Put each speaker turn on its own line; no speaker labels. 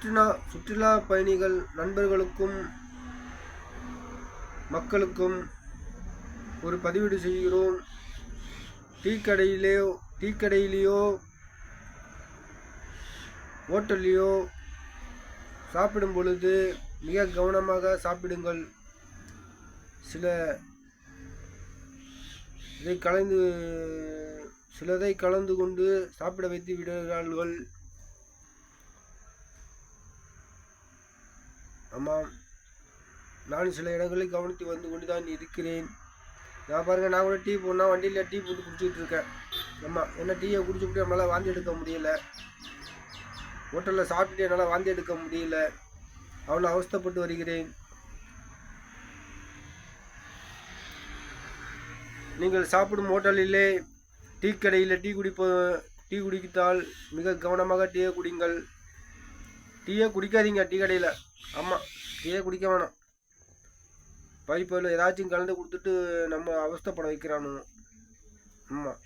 சுற்றுலா பயணிகள் நண்பர்களுக்கும் மக்களுக்கும் ஒரு பதிவீடு செய்கிறோம். டீ கடையிலேயோ ஹோட்டல்லையோ சாப்பிடும் பொழுது மிக கவனமாக சாப்பிடுங்கள். சிலதை கலந்து கொண்டு சாப்பிட வைத்து விடுகிறார்கள். ஆமாம், நான் சில இடங்களில் கவனித்து வந்து கொண்டு தான் இருக்கிறேன். நான் பாருங்கள், நான் கூட டீ போனால் வண்டியில் டீ போட்டு குடிச்சிக்கிட்டு இருக்கேன். ஆமாம், என்ன டீயை குடிச்சுக்கிட்டு நம்மளால் வாந்தி எடுக்க முடியல. ஹோட்டலில் சாப்பிட்டுட்டு என்னால் வாந்தி எடுக்க முடியல. அவ்வளோ அவஸ்தைப்பட்டு வருகிறேன். நீங்கள் சாப்பிடும் ஹோட்டலிலே டீ கடையில் டீ குடித்தால் மிக கவனமாக டீயை குடிங்கள். டீயை குடிக்காதீங்க டீ கடையில். ஆமாம், டீயை குடிக்க வேணாம். பைப்பில் ஏதாச்சும் கலந்து கொடுத்துட்டு நம்ம அவஸ்தைப்பட வைக்கிறானு. ஆமாம்.